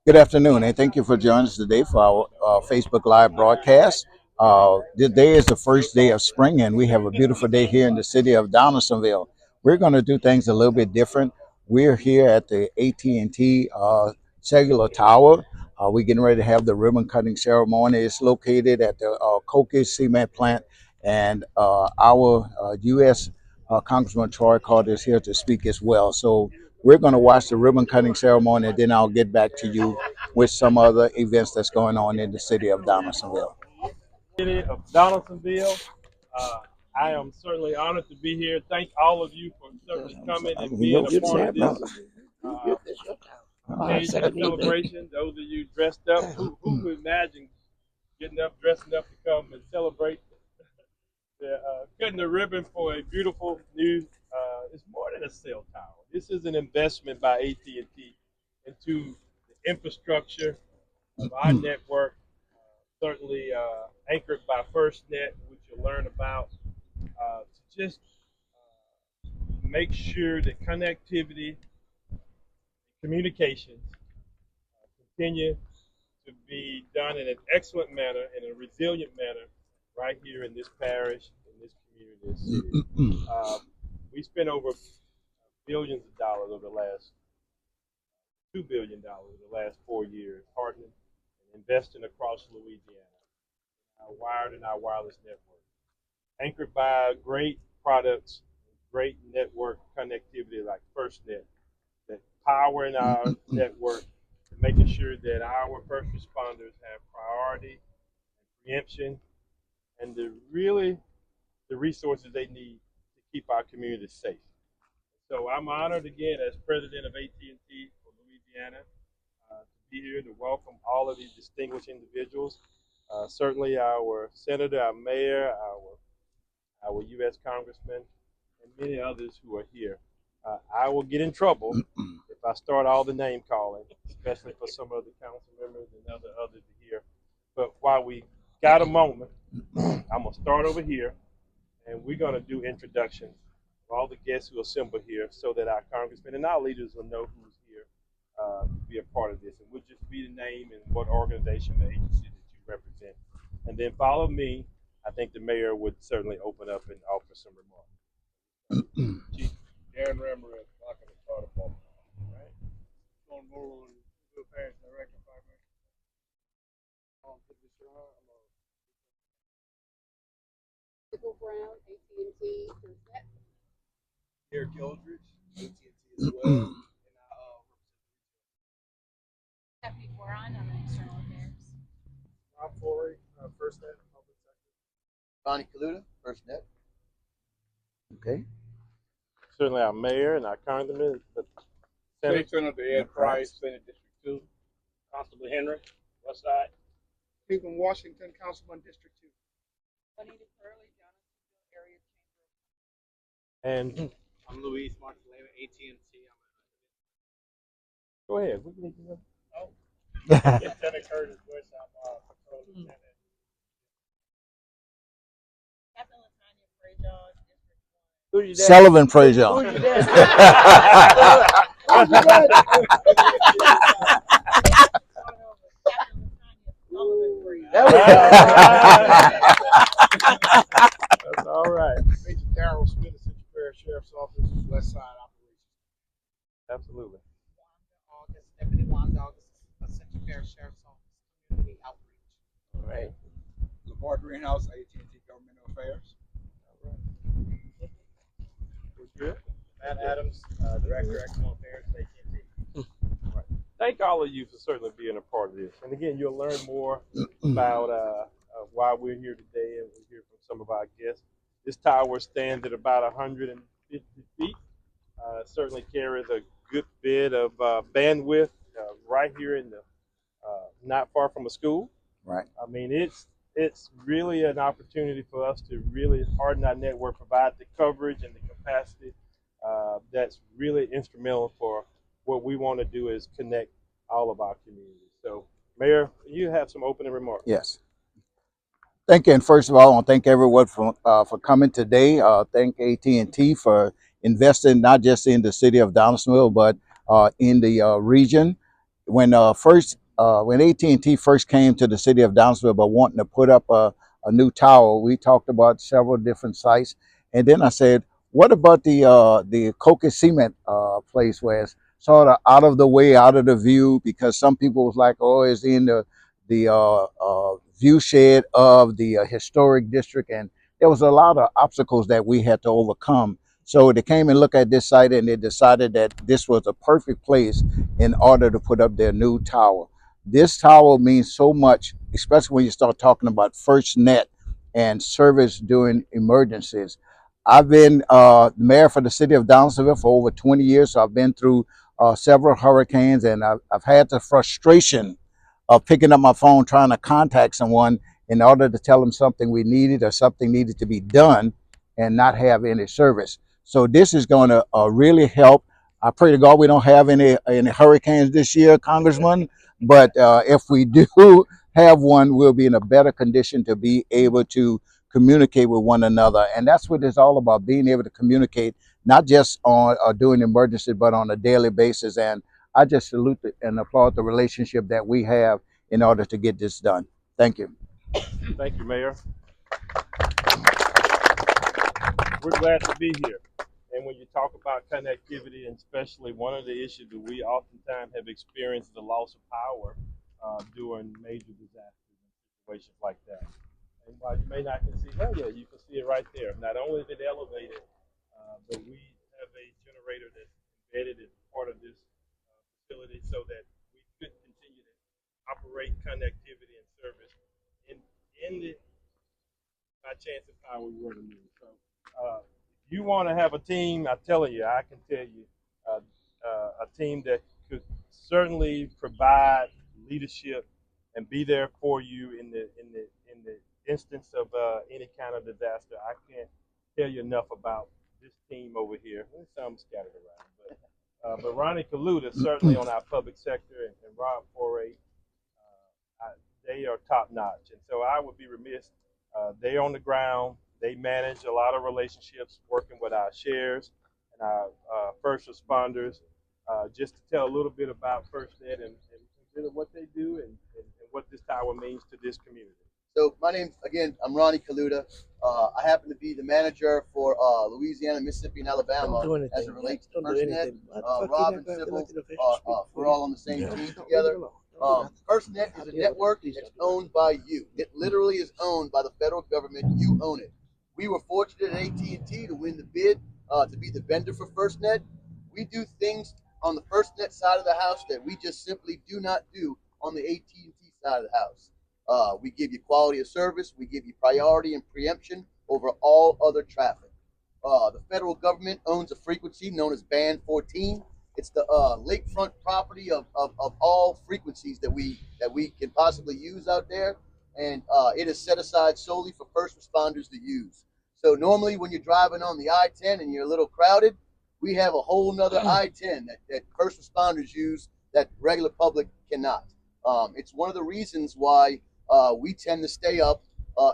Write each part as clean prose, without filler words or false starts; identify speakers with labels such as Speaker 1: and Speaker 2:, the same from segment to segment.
Speaker 1: Good afternoon, and thank you for joining us today for our Facebook Live broadcast. Today is the first day of spring, and we have a beautiful day here in the city of Donaldsonville. We're going to do things a little bit different. We're here at the AT&T Cellular Tower. We're getting ready to have the ribbon cutting ceremony. It's located at the Coke Cement Plant, and our U.S. Congressman Troy Carter is here to speak as well. So we're going to watch the ribbon cutting ceremony, and then I'll get back to you with some other events that's going on in the city of Donaldsonville.
Speaker 2: City of Donaldsonville. Uh, I am certainly honored to be here. Thank all of you for certainly coming and being a part of this occasion and celebration. Those of you dressed up, who could imagine getting up, dressing up to come and celebrate cutting the ribbon for a beautiful new. It's more than a cell tower. This is an investment by AT&T into the infrastructure of our network, certainly anchored by FirstNet, which you'll learn about, to just make sure that connectivity, communications continue to be done in an excellent manner, in a resilient manner, right here in this parish, in this community, this city. We spent over billions of dollars over the last $2 billion over the last 4 years, hardening and investing across Louisiana, our wired and our wireless network, anchored by great products, great network connectivity like FirstNet, that powering our network, making sure that our first responders have priority, preemption, and the resources they need to keep our communities safe. So I'm honored again as president of AT&T for Louisiana to be here to welcome all of these distinguished individuals. Certainly our senator, our mayor, our U.S. congressman, and many others who are here. I will get in trouble if I start all the name calling, especially for some of the council members and others here. But while we got a moment, I'm gonna start over here, and we're gonna do introductions of all the guests who assemble here, so that our congressmen and our leaders will know who's here to be a part of this, and we'll just be the name and what organization, the agency that you represent, and then follow me. I think the mayor would certainly open up and offer some remarks. Chief Darren Ramirez, blocking the fire department. All right. On board on the parish director,
Speaker 3: Brown, AT&T,
Speaker 2: Eric Eldridge, AT&T as well.
Speaker 3: Stephanie Boron, I'm in external affairs.
Speaker 2: Rob Forey, FirstNet, public sector.
Speaker 4: Bonnie Kaluta, FirstNet.
Speaker 1: Okay.
Speaker 2: Certainly our mayor and our congressman, the
Speaker 5: Senator Ed Price, Senate District 2. Constable Henry, West Side.
Speaker 6: Cleveland, Washington, Councilman District 2.
Speaker 3: Juanita Curley, Jonathan Area
Speaker 2: and
Speaker 5: I'm Luis Martinelli, AT&T.
Speaker 2: go ahead. We can
Speaker 5: Lieutenant Curtis Bush, I'm Patrol Lieutenant.
Speaker 3: Captain Latanya Frazier, District 1.
Speaker 2: Who you
Speaker 1: Sullivan Frazier.
Speaker 2: Who's your daddy?
Speaker 3: Captain Latanya Sullivan Frazier.
Speaker 2: That's all right.
Speaker 5: Major Darrell Smith, Central Parish Sheriff's Office, West Side Operations.
Speaker 2: Absolutely.
Speaker 6: August, Deputy Wanda August, Central Parish Sheriff's Office, Community Outreach.
Speaker 2: All right.
Speaker 5: Lamar Greenhouse, AT&T Governmental Affairs.
Speaker 2: All right. Who's good?
Speaker 5: Matt Adams, Director, External Affairs, AT&T.
Speaker 2: All right. Thank all of you for certainly being a part of this. And again, you'll learn more about why we're here today, and we'll hear from some of our guests. This tower stands at about 150 feet. Certainly carries a good bit of bandwidth right here in the not far from a school.
Speaker 1: Right.
Speaker 2: I mean, it's really an opportunity for us to really harden our network, provide the coverage and the capacity that's really instrumental for what we want to do is connect all of our communities. So, Mayor, you have some opening remarks.
Speaker 1: Yes. Thank you. And first of all, I want to thank everyone for coming today. Thank AT&T for investing not just in the city of Donaldsonville, but in the region. when AT&T first came to the city of Downsville by wanting to put up a new tower, we talked about several different sites, and then I said, what about the Coca Cement place where it's sort of out of the way, out of the view, because some people was like, oh, it's in the view shed of the historic district, and there was a lot of obstacles that we had to overcome. So they came and looked at this site, and they decided that this was a perfect place in order to put up their new tower. This tower means so much, especially when you start talking about FirstNet and service during emergencies. I've been mayor for the city of Downsville for over 20 years, so I've been through several hurricanes, and I've had the frustration of picking up my phone trying to contact someone in order to tell them something we needed or something needed to be done and not have any service. So this is going to really help. I pray to God we don't have any hurricanes this year, Congressman. But if we do have one, we'll be in a better condition to be able to communicate with one another. And that's what it's all about, being able to communicate, not just on during emergencies, but on a daily basis. And I just salute and applaud the relationship that we have in order to get this done. Thank you.
Speaker 2: Thank you, Mayor. We're glad to be here. And when you talk about connectivity, and especially one of the issues that we oftentimes have experienced the loss of power during major disasters and situations like that. And while you may not can see, oh yeah, you can see it right there. Not only is it elevated, but we have a generator that's embedded as part of this facility so that we could continue to operate connectivity and service in the by chance of power we were to lose. So if you want to have a team, I'm telling you, I can tell you, a team that could certainly provide leadership and be there for you in the instance of any kind of disaster. I can't tell you enough about this team over here. There's some scattered around, but Ronnie Kaluta certainly on our public sector, and Rob Foray, they are top notch. And so I would be remiss. They're on the ground. They manage a lot of relationships, working with our shares and our first responders. Just to tell a little bit about FirstNet and really what they do and what this tower means to this community.
Speaker 4: So my name, again, I'm Ronnie Kaluta. I happen to be the manager for Louisiana, Mississippi, and Alabama as it relates to FirstNet. Rob and Sybil, we're all on the same team together. FirstNet is a network that's owned by you. It literally is owned by the federal government. You own it. We were fortunate at AT&T to win the bid to be the vendor for FirstNet. We do things on the FirstNet side of the house that we just simply do not do on the AT&T side of the house. We give you quality of service. We give you priority and preemption over all other traffic. The federal government owns a frequency known as Band 14. It's the lakefront property of all frequencies that we can possibly use out there, and it is set aside solely for first responders to use. So normally when you're driving on the I-10 and you're a little crowded, we have a whole nother I-10 that first responders use that regular public cannot. It's one of the reasons why we tend to stay up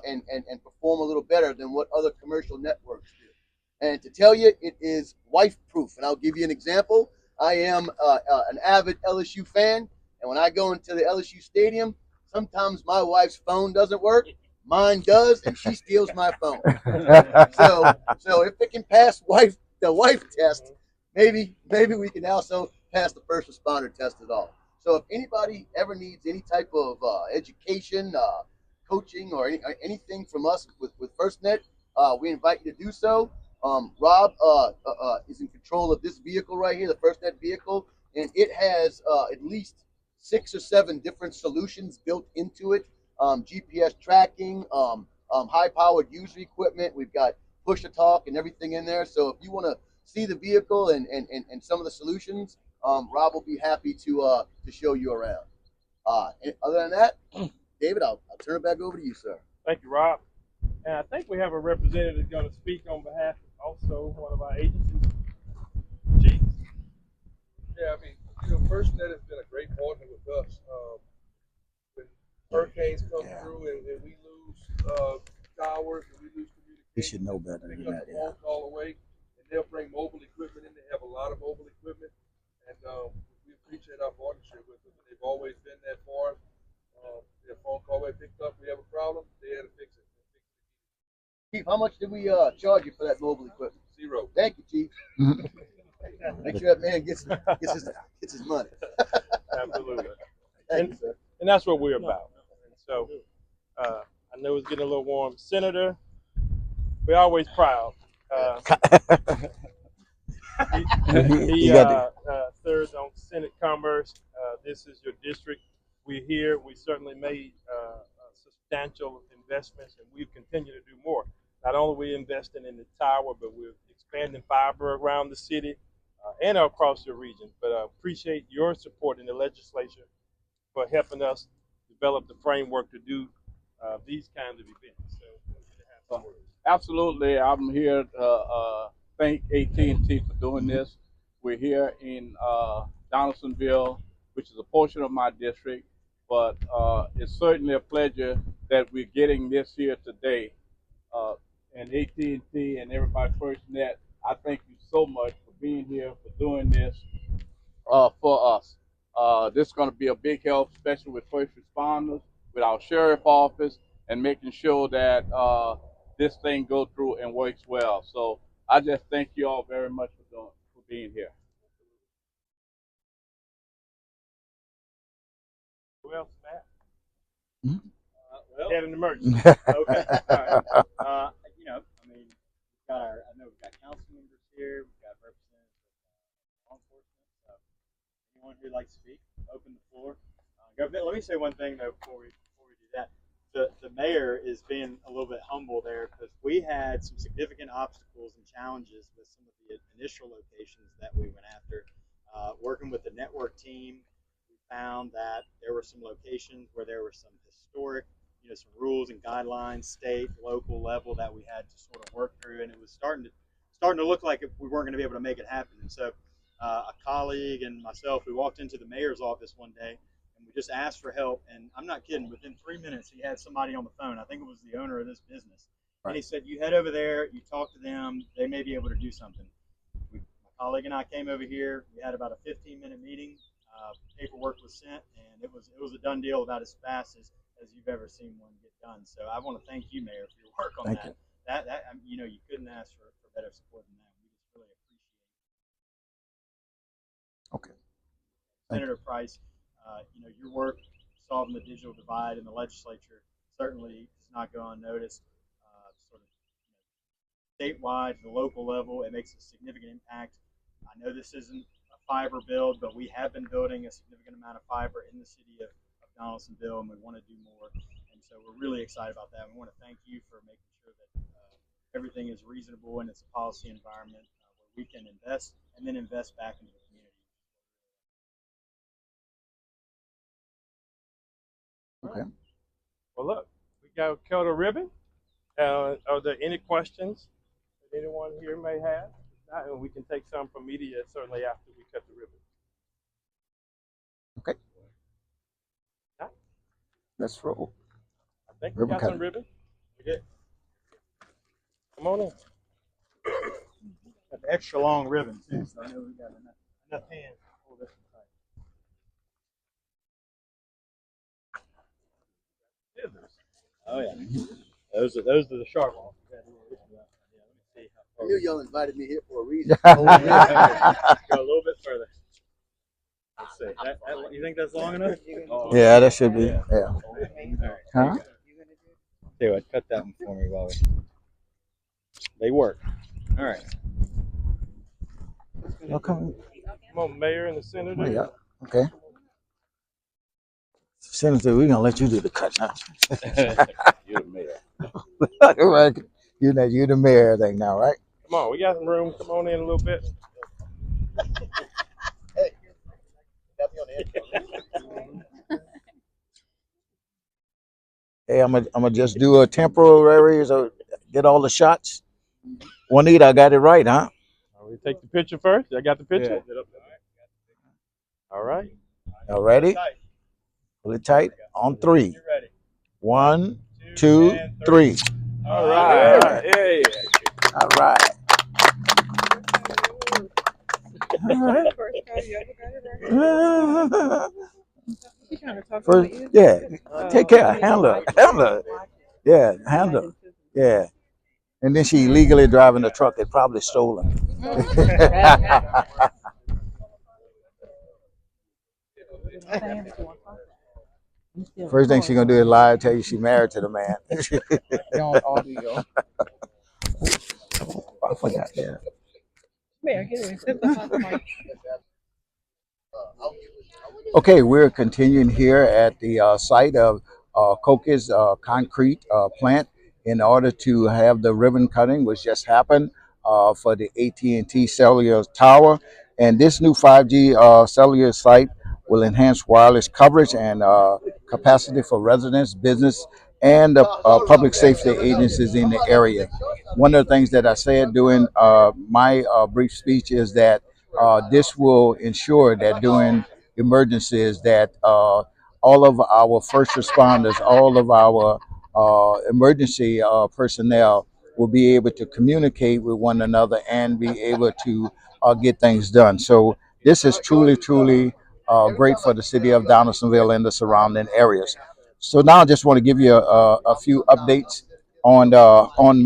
Speaker 4: and perform a little better than what other commercial networks do. And to tell you, it is wife-proof. And I'll give you an example. I am an avid LSU fan, and when I go into the LSU stadium, sometimes my wife's phone doesn't work. Mine does, and she steals my phone. So if it can pass the wife test, maybe we can also pass the first responder test as well. So if anybody ever needs any type of education, coaching, or anything from us with FirstNet, we invite you to do so. Rob is in control of this vehicle right here, the FirstNet vehicle, and it has at least 6 or 7 different solutions built into it. GPS tracking, high-powered user equipment. We've got push-to-talk and everything in there. So if you want to see the vehicle and some of the solutions, Rob will be happy to show you around. And other than that, David, I'll turn it back over to you, sir.
Speaker 2: Thank you, Rob. And I think we have a representative that's going to speak on behalf of also one of our agencies. Chief.
Speaker 7: Yeah, I mean, FirstNet has been a great partner with us. When hurricanes come through and we lose towers and we lose communication,
Speaker 1: You should know better than that.
Speaker 7: a phone call away, and they'll bring mobile equipment in. They have a lot of mobile equipment, and we appreciate our partnership with them. They've always been there for us. Their phone call they picked up, we have a problem, they had to fix it.
Speaker 4: Chief, how much did we charge you for that mobile equipment?
Speaker 7: 0.
Speaker 4: Thank you, Chief. Make sure that man gets his money.
Speaker 2: Absolutely.
Speaker 4: Thank you, sir.
Speaker 2: And that's what we're about. And so I know it's getting a little warm. Senator, we're always proud. He serves on Senate Commerce. This is your district. We're here. We certainly made substantial investments, and we continue to do more. Not only are we investing in the tower, but we're expanding fiber around the city and across the region. But I appreciate your support in the legislature for helping us develop the framework to do these kinds of events. So,
Speaker 5: Absolutely, I'm here to thank AT&T for doing this. We're here in Donaldsonville, which is a portion of my district, but it's certainly a pleasure that we're getting this here today. And AT&T and everybody FirstNet, I thank you so much for being here, for doing this for us. This is going to be a big help, especially with first responders, with our sheriff office, and making sure that this thing go through and works well. So I just thank you all very much for being here.
Speaker 2: who else, Matt?
Speaker 8: Well,
Speaker 2: Had an emergency.
Speaker 8: okay. All right. You know, I mean, I know we've got council members here, we've got representatives of law enforcement. So anyone who'd like to speak, open the floor. Let me say one thing though before we do that. The mayor is being a little bit humble there because we had some significant obstacles and challenges with some of the initial locations that we went after. Working with the network team, we found that there were some locations where there were some historic, some rules and guidelines, state, local level that we had to sort of work through, and it was starting to look like we weren't going to be able to make it happen. And so, a colleague and myself, we walked into the mayor's office one day, and we just asked for help. And I'm not kidding. Within 3 minutes, he had somebody on the phone. I think it was the owner of this business, and he said, "You head over there, you talk to them. They may be able to do something." My colleague and I came over here. We had about a 15-minute meeting. Paperwork was sent, and it was a done deal about as fast as you've ever seen one get done. So I want to thank you, Mayor, for your work on
Speaker 1: Thank
Speaker 8: that.
Speaker 1: you.
Speaker 8: That you couldn't ask for better support than that. We just really appreciate it.
Speaker 1: Okay.
Speaker 8: Senator Price, your work solving the digital divide in the legislature certainly does not go unnoticed. Sort of statewide, the local level, it makes a significant impact. I know this isn't a fiber build, but we have been building a significant amount of fiber in the city of Donaldsonville, and we want to do more. And so we're really excited about that. We want to thank you for making sure that everything is reasonable and it's a policy environment where we can invest and then invest back into the community.
Speaker 1: Okay.
Speaker 2: Well, look, we got cut a ribbon. Are there any questions that anyone here may have? If not, and we can take some from media certainly after we cut the ribbon.
Speaker 1: Okay. Let's roll.
Speaker 2: I think we
Speaker 1: Ribbon
Speaker 2: got
Speaker 1: cutting.
Speaker 2: some ribbon.
Speaker 8: We did.
Speaker 2: Come on in.
Speaker 8: Got the extra long ribbon too, so I know we got enough hands to pull this one tight. Oh yeah, those are the sharp ones.
Speaker 4: I knew y'all invited me here for a reason.
Speaker 8: Go a little bit further. Let's see. You think that's long enough?
Speaker 1: Yeah, that should be. Yeah. Huh?
Speaker 8: Tell you what, cut that one for me while they work. All right.
Speaker 1: Y'all come.
Speaker 2: Come on, Mayor and the Senator.
Speaker 1: Yeah. Okay. Senator, we're gonna let you do the cut now.
Speaker 5: You're the mayor.
Speaker 1: Right. You the mayor thing now, right?
Speaker 2: Come on, we got some room. Come on in a little bit.
Speaker 4: Hey, got me on the end.
Speaker 1: Hey, I'm gonna just do a temporary so get all the shots. Juanita, I got it right, huh?
Speaker 2: We take the picture first. I got the picture.
Speaker 5: Yeah.
Speaker 2: All right.
Speaker 1: Y'all ready? Pull it tight on 3.
Speaker 8: You ready?
Speaker 1: 1, 2, 3.
Speaker 2: All right.
Speaker 5: Yeah.
Speaker 1: All right. All right.
Speaker 3: trying to talk to
Speaker 1: First,
Speaker 3: my ear?
Speaker 1: yeah, take care,
Speaker 3: Yeah,
Speaker 1: handle
Speaker 3: watch
Speaker 1: her, handle her. Yeah, handle her. Yeah. And then she illegally driving the truck that probably stolen. First thing she gonna do is lie and tell you she married to the man.
Speaker 6: On audio.
Speaker 1: I forgot. Yeah.
Speaker 3: Man, get away. Sit behind the mic.
Speaker 1: Okay, we're continuing here at the site of Coke's concrete plant in order to have the ribbon cutting, which just happened for the AT&T cellular tower. And this new 5G cellular site will enhance wireless coverage and capacity for residents, business, and public safety agencies in the area. One of the things that I said during my brief speech is that this will ensure that during emergencies that all of our first responders, all of our emergency personnel will be able to communicate with one another and be able to get things done. So this is truly, truly great for the city of Donaldsonville and the surrounding areas. So now I just want to give you a few updates on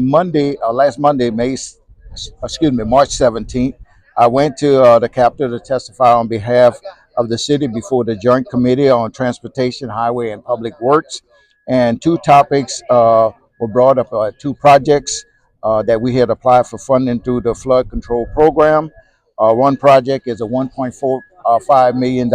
Speaker 1: Monday, last Monday, March 17th. I went to the Capitol to testify on behalf of the city before the Joint Committee on Transportation, Highway, and Public Works. And two topics were brought up, two projects that we had applied for funding through the flood control program. One project is a $1.45 million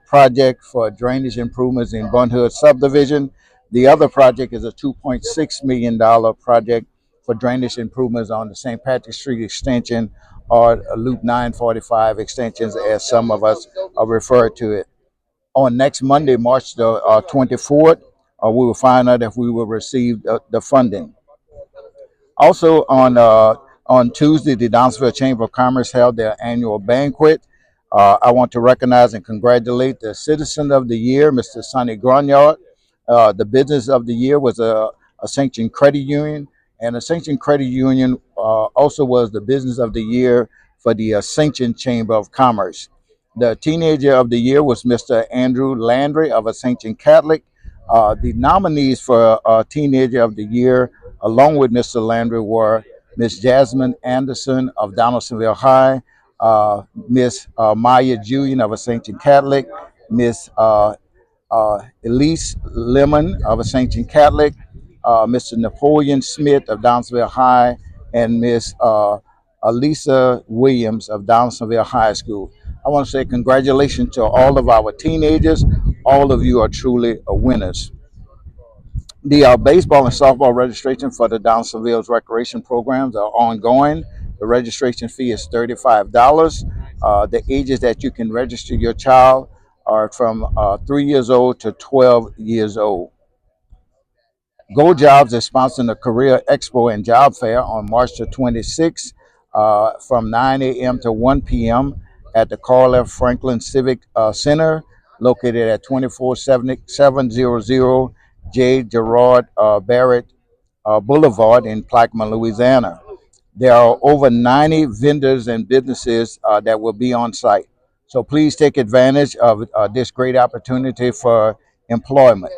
Speaker 1: project for drainage improvements in Bun Hood subdivision. The other project is a $2.6 million project for drainage improvements on the St. Patrick Street extension or Loop 945 extensions, as some of us refer to it. On next Monday, March the 24th, we will find out if we will receive the funding. Also on Tuesday, the Donaldsonville Chamber of Commerce held their annual banquet. I want to recognize and congratulate the Citizen of the Year, Mr. Sonny Gronyard. The Business of the Year was a sanctioned credit union, and a sanctioned credit union also was the Business of the Year for the Ascension Chamber of Commerce. The Teenager of the Year was Mr. Andrew Landry of Ascension Catholic. The nominees for Teenager of the Year, along with Mr. Landry, were Miss Jasmine Anderson of Donaldsonville High, Miss Maya Julian of Ascension Catholic, Miss Elise Lemon of Ascension Catholic, Mr. Napoleon Smith of Donaldsonville High, and Miss Alisa Williams of Donaldsonville High School. I want to say congratulations to all of our teenagers. All of you are truly winners. The baseball and softball registration for the Donaldsonville's recreation programs are ongoing. The registration fee is $35. The ages that you can register your child are from 3 years old to 12 years old. Go Jobs is sponsoring the Career Expo and Job Fair on March the 26th from 9 a.m. to 1 p.m. at the Carl F. Franklin Civic Center, located at 24700 J. Gerard Barrett Boulevard in Plaquemine, Louisiana. There are over 90 vendors and businesses that will be on site. So please take advantage of this great opportunity for employment.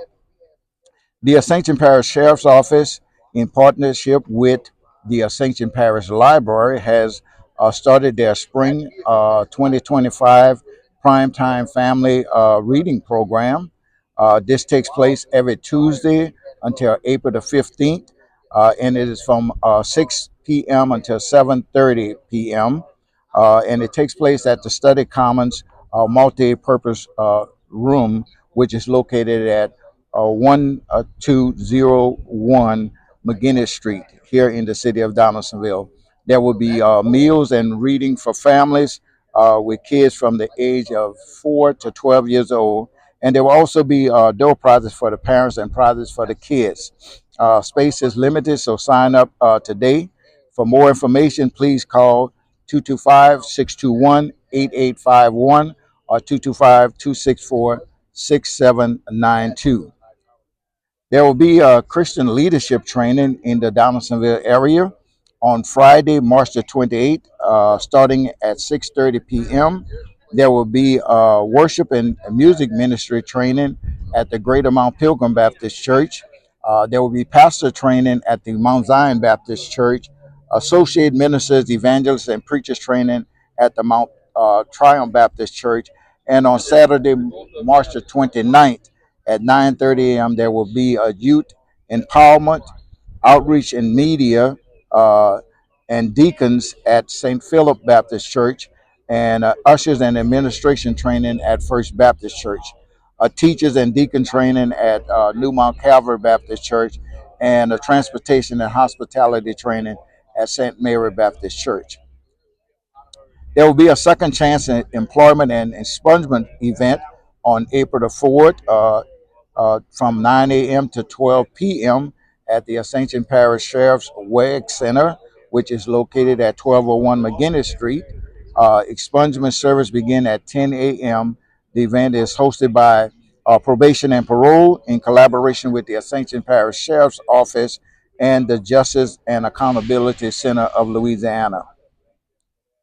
Speaker 1: The Ascension Parish Sheriff's Office, in partnership with the Ascension Parish Library, has started their spring 2025 primetime family reading program. This takes place every Tuesday until April the 15th, and it is from 6 p.m. until 7:30 p.m. And it takes place at the Study Commons multi-purpose room, which is located at 1201 McGinnis Street here in the city of Donaldsonville. There will be meals and reading for families with kids from the age of 4 to 12 years old. And there will also be door prizes for the parents and prizes for the kids. Space is limited, so sign up today. For more information, please call 225-621-8851 or 225-264-6792. There will be a Christian leadership training in the Donaldsonville area on Friday, March the 28th, starting at 6:30 p.m. There will be worship and music ministry training at the Greater Mount Pilgrim Baptist Church. There will be pastor training at the Mount Zion Baptist Church, associate ministers, evangelists, and preachers training at the Mount Triumph Baptist Church. And on Saturday, March the 29th at 9:30 a.m., there will be a youth empowerment, outreach, and media uh, and deacons at St. Philip Baptist Church, and ushers and administration training at First Baptist Church, teachers and deacon training at New Mount Calvary Baptist Church, and transportation and hospitality training at St. Mary Baptist Church. There will be a second chance employment and expungement event on April the 4th from 9 a.m. to 12 p.m. at the Ascension Parish Sheriff's WEG Center, which is located at 1201 McGinnis Street. Expungement service begin at 10 a.m. The event is hosted by Probation and Parole in collaboration with the Ascension Parish Sheriff's Office and the Justice and Accountability Center of Louisiana.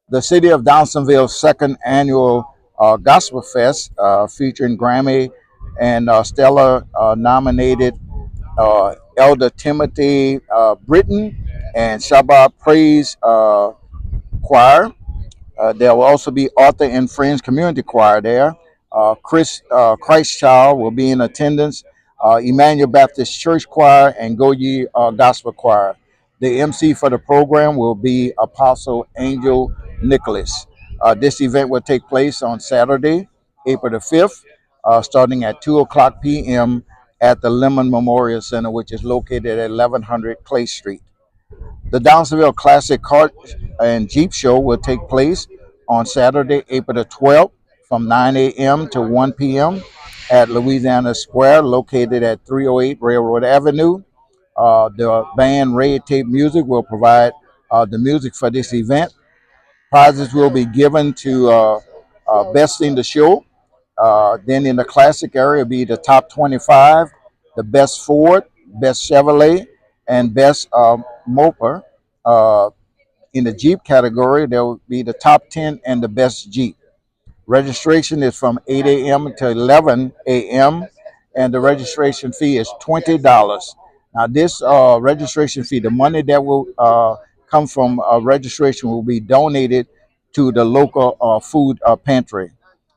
Speaker 1: The City of Downsonville's second annual Gospel Fest, featuring Grammy and Stella nominated Elder Timothy Britton and Shabbat Praise Choir. There will also be Arthur and Friends Community Choir there. Christ Child will be in attendance. Emmanuel Baptist Church Choir and Go Ye Gospel Choir. The MC for the program will be Apostle Angel Nicholas. This event will take place on Saturday, April the 5th, starting at 2 o'clock p.m. at the Lemon Memorial Center, which is located at 1100 Clay Street. The Downsonville Classic Kart and Jeep Show will take place on Saturday, April the 12th from 9 a.m. to 1 p.m. at Louisiana Square, located at 308 Railroad Avenue. The band Red Tape Music will provide the music for this event. Prizes will be given to Best in the Show. Then in the classic area, will be the top 25, the best Ford, best Chevrolet, and best Moper. Uh, in the Jeep category, there will be the top 10 and the best Jeep. Registration is from 8 a.m. to 11 a.m., and the registration fee is $20. Now, this registration fee, the money that will come from registration, will be donated to the local food pantry.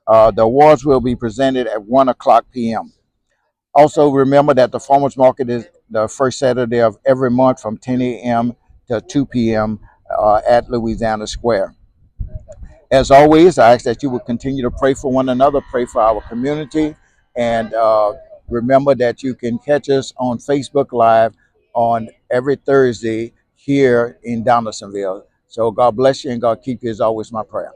Speaker 1: The awards will be presented at 1 o'clock p.m. Also, remember that the farmers market is the first Saturday of every month from 10 a.m. to 2 p.m. At Louisiana Square. As always, I ask that you would continue to pray for one another, pray for our community, and remember that you can catch us on Facebook Live on every Thursday here in Donaldsonville. So God bless you and God keep you is always my prayer.